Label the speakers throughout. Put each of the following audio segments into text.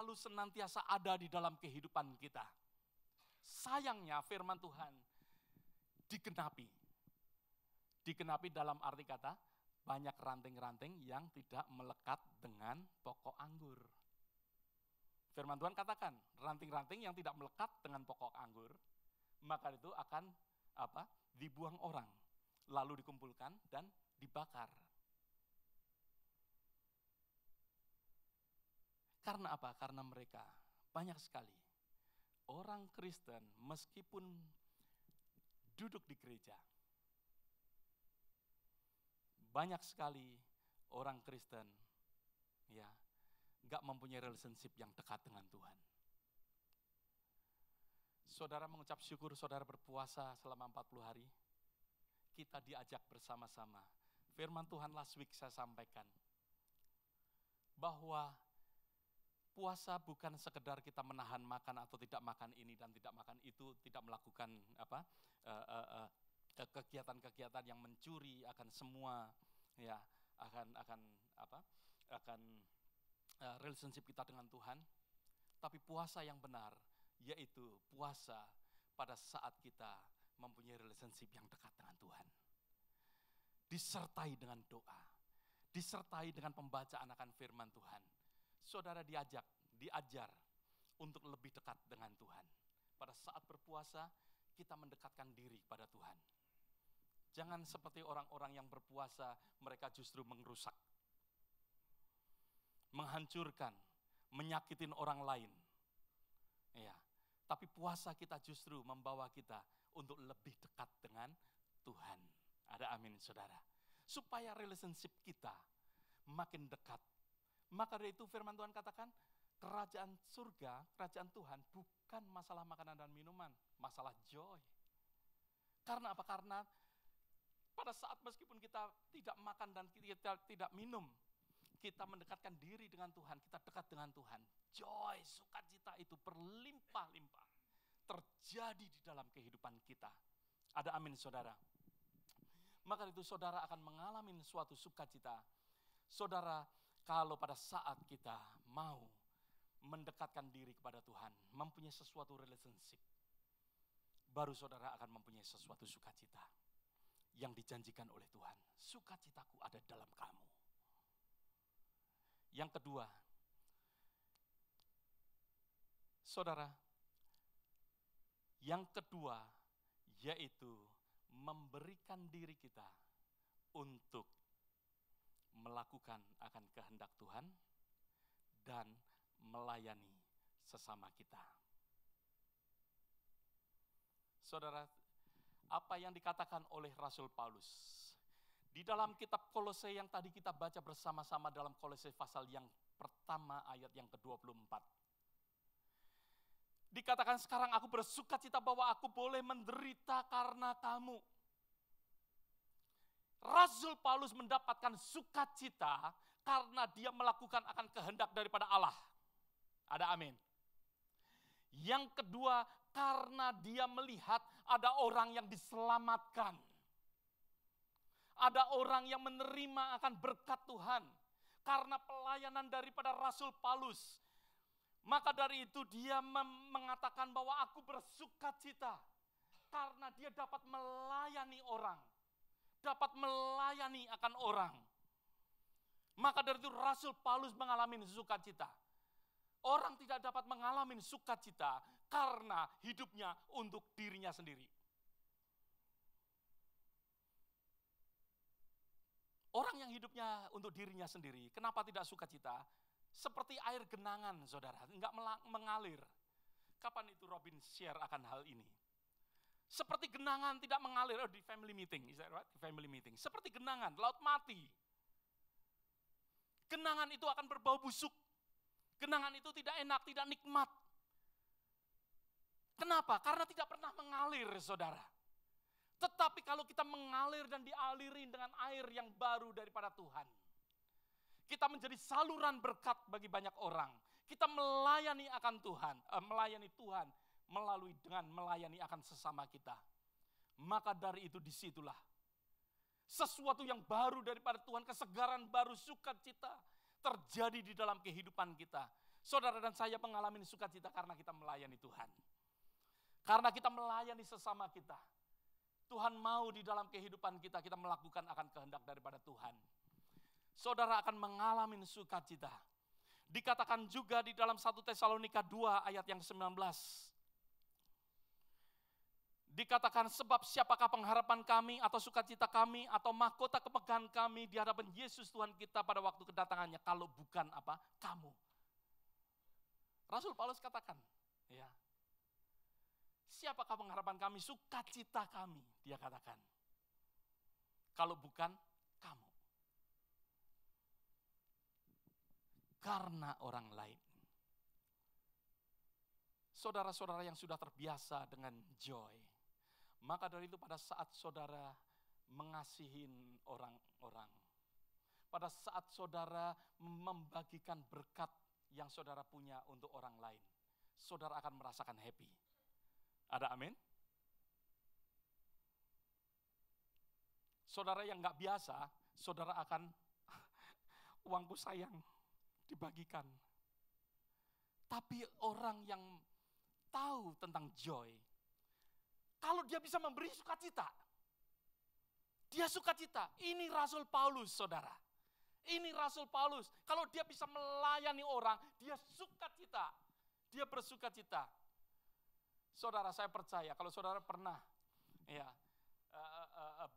Speaker 1: selalu senantiasa ada di dalam kehidupan kita. Sayangnya firman Tuhan digenapi. Digenapi dalam arti kata, banyak ranting-ranting yang tidak melekat dengan pokok anggur. Firman Tuhan katakan, ranting-ranting yang tidak melekat dengan pokok anggur, maka itu akan dibuang orang, lalu dikumpulkan dan dibakar. Karena apa? Karena mereka banyak sekali orang Kristen meskipun duduk di gereja, banyak sekali orang Kristen ya gak mempunyai relationship yang dekat dengan Tuhan. Saudara mengucap syukur, saudara berpuasa selama 40 hari, kita diajak bersama-sama. Firman Tuhan last week saya sampaikan, bahwa puasa bukan sekedar kita menahan makan atau tidak makan ini dan tidak makan itu, tidak melakukan kegiatan-kegiatan yang mencuri akan semua ya akan relationship kita dengan Tuhan. Tapi puasa yang benar yaitu puasa pada saat kita mempunyai relationship yang dekat dengan Tuhan. Disertai dengan doa, disertai dengan pembacaan akan firman Tuhan. Saudara diajar untuk lebih dekat dengan Tuhan. Pada saat berpuasa, kita mendekatkan diri pada Tuhan. Jangan seperti orang-orang yang berpuasa, mereka justru merusak, menghancurkan, menyakitin orang lain. Ya, tapi puasa kita justru membawa kita untuk lebih dekat dengan Tuhan. Ada amin, saudara. Supaya relationship kita makin dekat. Maka dari itu firman Tuhan katakan, kerajaan surga, kerajaan Tuhan bukan masalah makanan dan minuman, masalah joy. Karena apa? Karena pada saat meskipun kita tidak makan dan kita tidak minum, kita mendekatkan diri dengan Tuhan, kita dekat dengan Tuhan. Joy, sukacita itu berlimpah-limpah terjadi di dalam kehidupan kita. Ada amin, saudara. Maka itu saudara akan mengalami suatu sukacita. Saudara, kalau pada saat kita mau mendekatkan diri kepada Tuhan, mempunyai sesuatu relationship, baru saudara akan mempunyai sesuatu sukacita yang dijanjikan oleh Tuhan. Sukacitaku ada dalam kamu. Yang kedua, saudara, yang kedua yaitu memberikan diri kita untuk melakukan akan kehendak Tuhan dan melayani sesama kita. Saudara, apa yang dikatakan oleh Rasul Paulus di dalam kitab Kolose yang tadi kita baca bersama-sama dalam Kolose pasal yang pertama ayat yang ke-24. Dikatakan, sekarang aku bersukacita bahwa aku boleh menderita karena kamu. Rasul Paulus mendapatkan sukacita karena dia melakukan akan kehendak daripada Allah. Ada amin. Yang kedua, karena dia melihat ada orang yang diselamatkan. Ada orang yang menerima akan berkat Tuhan karena pelayanan daripada Rasul Paulus. Maka dari itu dia mengatakan bahwa aku bersukacita karena dia dapat melayani orang. Dapat melayani akan orang. Maka dari itu Rasul Paulus mengalami sukacita. Orang tidak dapat mengalami sukacita karena hidupnya untuk dirinya sendiri. Orang yang hidupnya untuk dirinya sendiri, kenapa tidak sukacita? Seperti air genangan, saudara, enggak mengalir. Kapan itu Robin share akan hal ini? Seperti genangan tidak mengalir di family meeting, is that right? Family meeting. Seperti genangan, laut mati. Genangan itu akan berbau busuk. Genangan itu tidak enak, tidak nikmat. Kenapa? Karena tidak pernah mengalir, saudara. Tetapi kalau kita mengalir dan dialiri dengan air yang baru daripada Tuhan, kita menjadi saluran berkat bagi banyak orang. Kita melayani akan Tuhan, melayani Tuhan melalui dengan melayani akan sesama kita. Maka dari itu disitulah sesuatu yang baru daripada Tuhan, kesegaran baru, sukacita terjadi di dalam kehidupan kita. Saudara dan saya mengalami sukacita karena kita melayani Tuhan. Karena kita melayani sesama kita. Tuhan mau di dalam kehidupan kita, kita melakukan akan kehendak daripada Tuhan. Saudara akan mengalami sukacita. Dikatakan juga di dalam 1 Tesalonika 2 ayat yang 19. Dikatakan, sebab siapakah pengharapan kami atau sukacita kami atau mahkota kemegahan kami di hadapan Yesus Tuhan kita pada waktu kedatangannya, kalau bukan apa? Kamu. Rasul Paulus katakan, ya. Siapakah pengharapan kami, sukacita kami, dia katakan. Kalau bukan kamu. Karena orang lain. Saudara-saudara yang sudah terbiasa dengan joy, maka dari itu pada saat saudara mengasihi orang-orang, pada saat saudara membagikan berkat yang saudara punya untuk orang lain, saudara akan merasakan happy. Ada amin? Saudara yang nggak biasa, saudara akan uangku sayang dibagikan. Tapi orang yang tahu tentang joy, kalau dia bisa memberi sukacita, dia sukacita. Ini Rasul Paulus, saudara. Ini Rasul Paulus. Kalau dia bisa melayani orang, dia sukacita. Dia bersukacita. Saudara, saya percaya kalau saudara pernah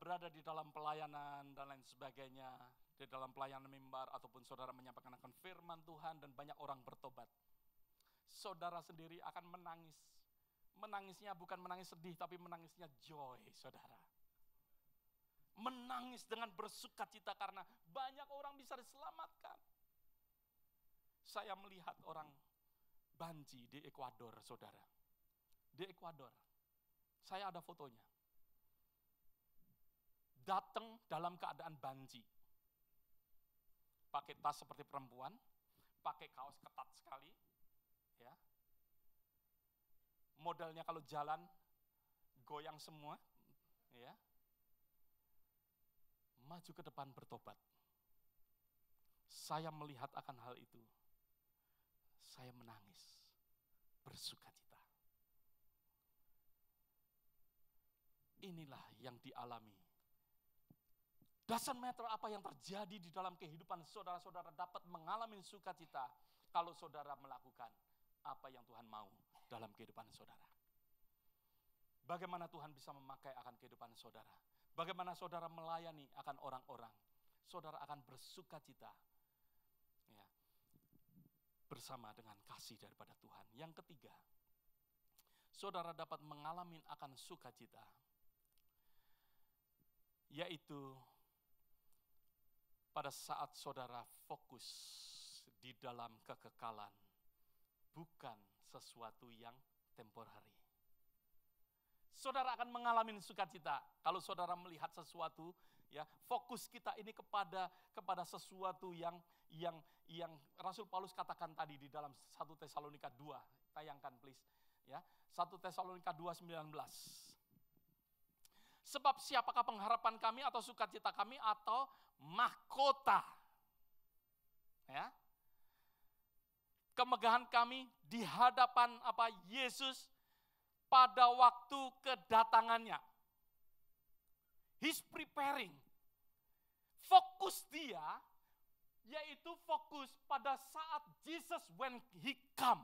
Speaker 1: berada di dalam pelayanan dan lain sebagainya, di dalam pelayanan mimbar ataupun saudara menyampaikan akan firman Tuhan dan banyak orang bertobat, saudara sendiri akan menangis. Menangisnya bukan menangis sedih, tapi menangisnya joy, saudara. Menangis dengan bersukacita karena banyak orang bisa diselamatkan. Saya melihat orang banji di Ekuador, saudara. Di Ekuador, saya ada fotonya. Datang dalam keadaan banji. Pakai tas seperti perempuan, pakai kaos ketat sekali, ya. Modelnya kalau jalan goyang semua, ya. Maju ke depan bertobat. Saya melihat akan hal itu. Saya menangis, bersukacita. Inilah yang dialami. Doesn't matter apa yang terjadi di dalam kehidupan saudara-saudara dapat mengalami sukacita kalau saudara melakukan apa yang Tuhan mau dalam kehidupan saudara. Bagaimana Tuhan bisa memakai akan kehidupan saudara? Bagaimana saudara melayani akan orang-orang? Saudara akan bersukacita, ya, bersama dengan kasih daripada Tuhan. Yang ketiga, saudara dapat mengalami akan sukacita, yaitu pada saat saudara fokus di dalam kekekalan, bukan sesuatu yang temporary. Saudara akan mengalami sukacita kalau saudara melihat sesuatu, ya, fokus kita ini kepada sesuatu yang Rasul Paulus katakan tadi di dalam 1 Tesalonika 2. Tayangkan please, ya. 1 Tesalonika 2:19. Sebab siapakah pengharapan kami atau sukacita kami atau mahkota, ya, kemegahan kami di hadapan apa? Yesus pada waktu kedatangannya. He's preparing. Fokus dia yaitu fokus pada saat Jesus when he come.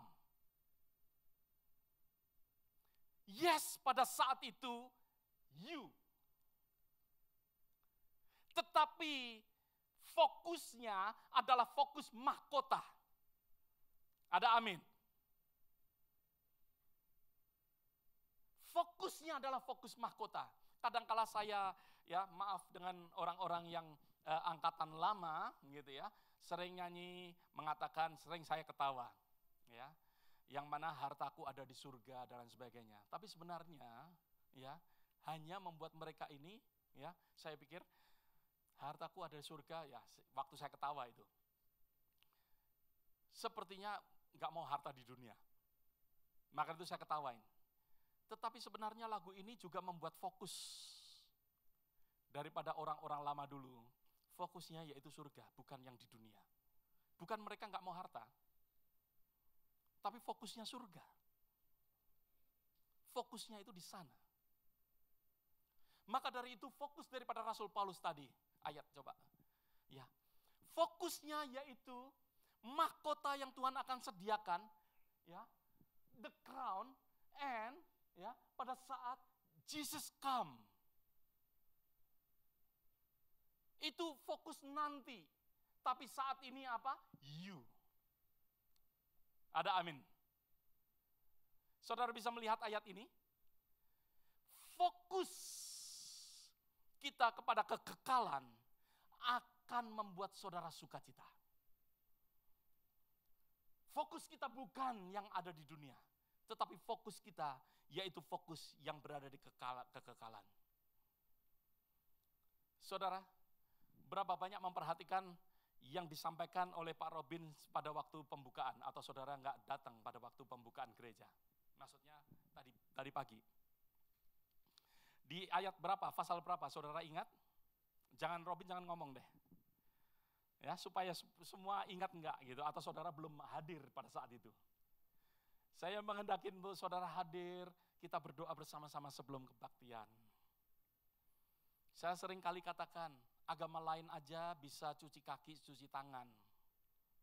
Speaker 1: Yes, pada saat itu you. Tetapi fokusnya adalah fokus mahkota. Ada amin. Fokusnya adalah fokus mahkota. Kadangkala saya, ya, maaf dengan orang-orang yang angkatan lama gitu ya, sering nyanyi mengatakan, sering saya ketawa, ya, yang mana hartaku ada di surga dan lain sebagainya. Tapi sebenarnya, ya, hanya membuat mereka ini, ya, saya pikir hartaku ada di surga, ya, waktu saya ketawa itu, sepertinya nggak mau harta di dunia. Maka itu saya ketawain. Tetapi sebenarnya lagu ini juga membuat fokus daripada orang-orang lama dulu. Fokusnya yaitu surga, bukan yang di dunia. Bukan mereka nggak mau harta. Tetapi fokusnya surga. Fokusnya itu di sana. Maka dari itu fokus daripada Rasul Paulus tadi, ayat coba. Ya. Fokusnya yaitu mahkota yang Tuhan akan sediakan, ya, the crown, and ya, pada saat Jesus come. Itu fokus nanti. Tapi saat ini apa? You. Ada amin. Saudara bisa melihat ayat ini? Fokus kita kepada kekekalan akan membuat saudara sukacita. Fokus kita bukan yang ada di dunia, tetapi fokus kita yaitu fokus yang berada di kekekalan. Saudara, berapa banyak memperhatikan yang disampaikan oleh Pak Robin pada waktu pembukaan, atau saudara nggak datang pada waktu pembukaan gereja? Maksudnya tadi pagi. Di ayat berapa, pasal berapa, saudara ingat? Robin jangan ngomong deh. Ya, supaya semua ingat enggak gitu, atau saudara belum hadir pada saat itu. Saya menghendaki untuk saudara hadir, kita berdoa bersama-sama sebelum kebaktian. Saya sering kali katakan, agama lain aja bisa cuci kaki, cuci tangan.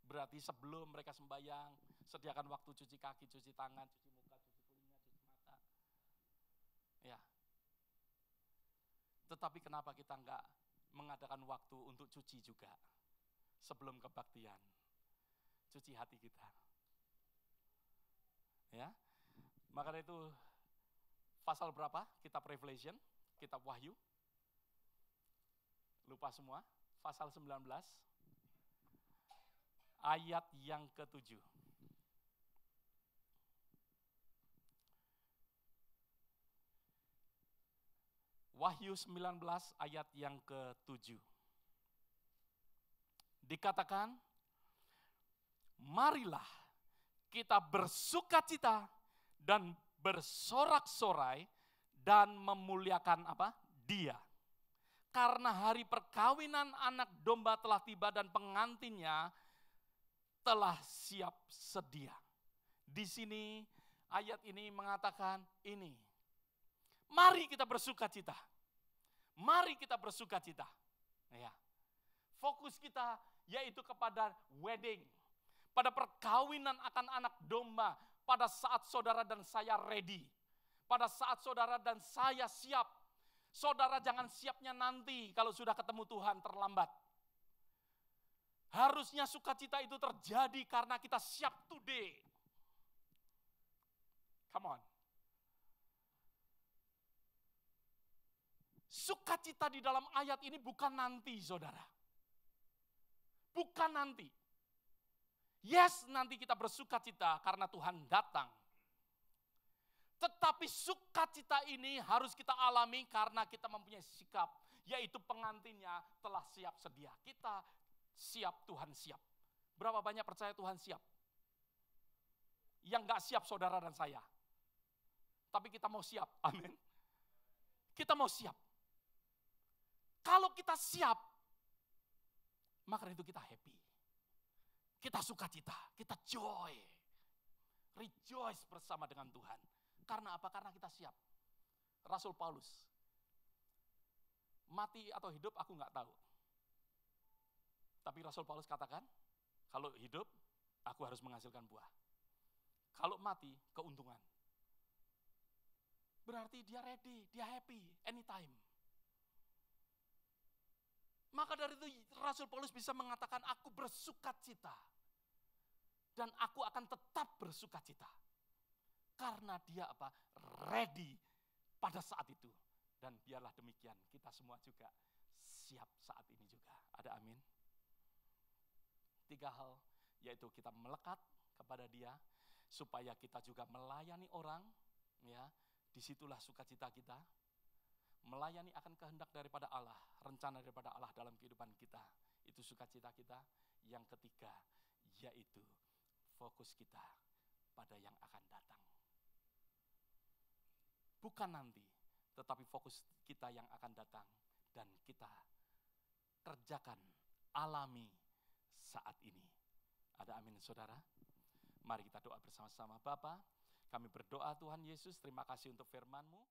Speaker 1: Berarti sebelum mereka sembahyang, sediakan waktu cuci kaki, cuci tangan, cuci muka, cuci telinga, cuci mata. Ya. Tetapi kenapa kita enggak mengadakan waktu untuk cuci juga sebelum kebaktian? Cuci hati kita. Ya. Maka dari itu pasal berapa? Kitab Revelation, kitab Wahyu. Lupa semua. Pasal 19 ayat yang ke-7. Wahyu 19 ayat yang ke-7. Dikatakan, marilah kita bersukacita dan bersorak-sorai dan memuliakan apa? Dia. Karena hari perkawinan anak domba telah tiba dan pengantinnya telah siap sedia. Di sini ayat ini mengatakan ini. Mari kita bersukacita. Mari kita bersukacita. Ya. Fokus kita yaitu kepada wedding. Pada perkawinan akan anak domba. Pada saat saudara dan saya ready. Pada saat saudara dan saya siap. Saudara jangan siapnya nanti kalau sudah ketemu Tuhan terlambat. Harusnya sukacita itu terjadi karena kita siap today. Come on. Sukacita di dalam ayat ini bukan nanti, saudara. Bukan nanti. Yes, nanti kita bersukacita karena Tuhan datang. Tetapi sukacita ini harus kita alami karena kita mempunyai sikap, yaitu pengantinnya telah siap sedia. Kita siap, Tuhan siap. Berapa banyak percaya Tuhan siap? Yang gak siap saudara dan saya. Tapi kita mau siap, amin. Kita mau siap. Kalau kita siap, maka itu kita happy. Kita sukacita, kita joy. Rejoice bersama dengan Tuhan. Karena apa? Karena kita siap. Rasul Paulus, mati atau hidup aku nggak tahu. Tapi Rasul Paulus katakan, kalau hidup aku harus menghasilkan buah. Kalau mati, keuntungan. Berarti dia ready, dia happy, anytime. Maka dari itu Rasul Paulus bisa mengatakan, aku bersukacita. Dan aku akan tetap bersukacita. Karena dia apa? Ready pada saat itu. Dan biarlah demikian, kita semua juga siap saat ini juga. Ada amin? 3 hal, yaitu kita melekat kepada dia, supaya kita juga melayani orang, ya. Disitulah sukacita kita. Melayani akan kehendak daripada Allah, rencana daripada Allah dalam kehidupan kita. Itu sukacita kita. Yang ketiga, yaitu fokus kita pada yang akan datang. Bukan nanti, tetapi fokus kita yang akan datang. Dan kita kerjakan, alami saat ini. Ada amin, saudara? Mari kita doa bersama-sama. Bapa, kami berdoa Tuhan Yesus, terima kasih untuk firman-Mu.